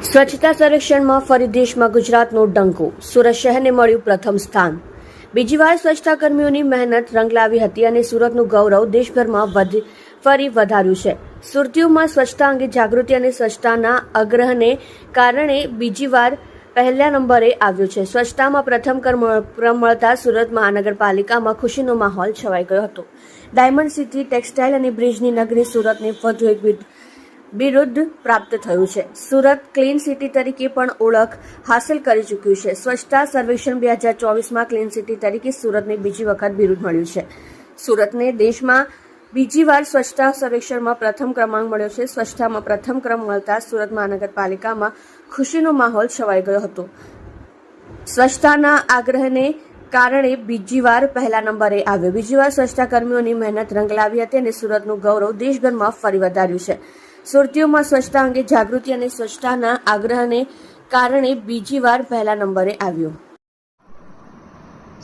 સ્વચ્છતા સર્વેક્ષણમાં ફરી દેશમાં ગુજરાતનો ડંકો. સુરત શહેરને મળ્યું પ્રથમ સ્થાન. બીજી વાર સ્વચ્છતા કર્મીઓની મહેનત રંગ લાવી હતી અને સુરતનું ગૌરવ દેશભરમાં ફરી વધાર્યું છે. સુરતીઓમાં સ્વચ્છતા અંગે જાગૃતિ અને સ્વચ્છતાના આગ્રહને કારણે બીજી વાર પહેલા નંબરે આવ્યું છે. સ્વચ્છતામાં પ્રથમ ક્રમ મળતા સુરત મહાનગરપાલિકામાં ખુશીનો માહોલ છવાઈ ગયો હતો. ડાયમંડ સિટી, ટેક્સટાઇલ અને બ્રિજની નગરી સુરતને વધુ એક બિરુદ પ્રાપ્ત થયું છે. સુરત ક્લીન સિટી તરીકે પણ ઓળખ હાંસલ કરી ચૂક્યું છે. સ્વચ્છતા સર્વેક્ષણ 2024માં ક્લીન સિટી તરીકે સુરતને બીજી વખત બિરુદ મળ્યું છે. સુરતને દેશમાં બીજી વાર સ્વચ્છતા સર્વેક્ષણમાં પ્રથમ ક્રમાંક મળ્યો છે. સ્વચ્છતામાં પ્રથમ ક્રમ મળતા સુરત મહાનગરપાલિકામાં ખુશીનો માહોલ છવાઈ ગયો હતો. સ્વચ્છતાના આગ્રહને કારણે બીજી વાર પહેલા નંબરે આવ્યો. બીજી વાર સ્વચ્છતા કર્મીઓની મહેનત રંગ લાવી હતી અને સુરતનું ગૌરવ દેશભરમાં ફરી વધાર્યું છે. સુરતીઓમાં સ્વચ્છતા અંગે જાગૃતિ અને સ્વચ્છતાના આગ્રહને કારણે બીજી વાર પહેલા નંબરે આવ્યો.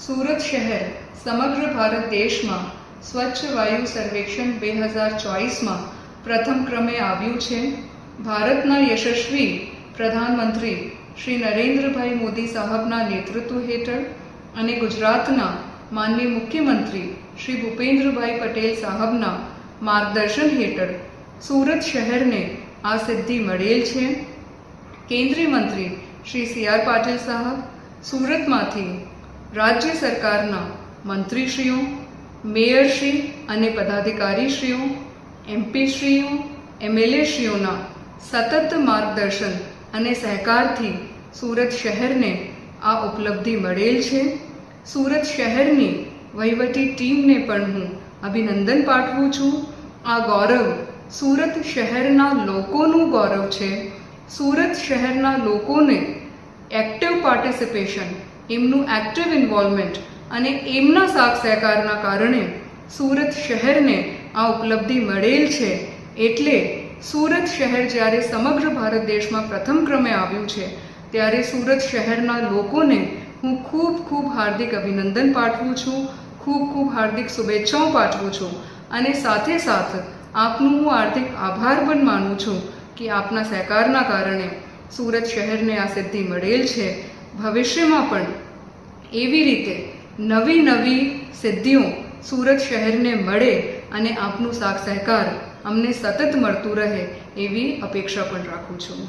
સુરત શહેર સમગ્ર ભારત દેશમાં સ્વચ્છ વાયુ સર્વેક્ષણ 2024માં પ્રથમ ક્રમે આવ્યું છે. ભારતના યશસ્વી પ્રધાનમંત્રી શ્રી નરેન્દ્રભાઈ મોદી સાહેબના નેતૃત્વ હેઠળ અને ગુજરાતના માનનીય મુખ્યમંત્રી શ્રી ભૂપેન્દ્રભાઈ પટેલ સાહેબના માર્ગદર્શન હેઠળ સુરત શહેરને આ સિદ્ધિ મળેલ છે. કેન્દ્રીય મંત્રી શ્રી સી.આર. પાટીલ સાહેબ, સુરતમાંથી રાજ્ય સરકારના મંત્રીશ્રીઓ, મેયરશ્રી અને પદાધિકારીશ્રીઓ, એમપીશ્રીઓ, એમએલએશ્રીઓના સતત માર્ગદર્શન અને સહકારથી સુરત શહેરને આ ઉપલબ્ધિ મળેલ છે. સુરત શહેરની વહીવટી ટીમને પણ હું અભિનંદન પાઠવું છું. આ ગૌરવ સુરત શહેરના લોકોનું ગૌરવ છે. સુરત શહેરના લોકોને એક્ટિવ પાર્ટિસિપેશન, એમનું એક્ટિવ ઇન્વોલ્વમેન્ટ અને એમના સાથ સહકારના કારણે સુરત શહેરને આ ઉપલબ્ધિ મળેલ છે. એટલે સુરત શહેર જ્યારે સમગ્ર ભારત દેશમાં પ્રથમ ક્રમે આવ્યું છે ત્યારે સુરત શહેરના લોકોને હું ખૂબ હાર્દિક અભિનંદન પાઠવું છું, ખૂબ હાર્દિક શુભેચ્છાઓ પાઠવું છું અને સાથે આપનું હું હાર્દિક આભાર પણ માનું છું કે આપના સહકારના કારણે સુરત શહેરને આ સિદ્ધિ મળેલ છે. ભવિષ્યમાં પણ એવી રીતે નવી સિદ્ધિઓ સુરત શહેરને મળે અને આપનું સાથ સહકાર અમને સતત મળતું રહે એવી અપેક્ષા પણ રાખું છું.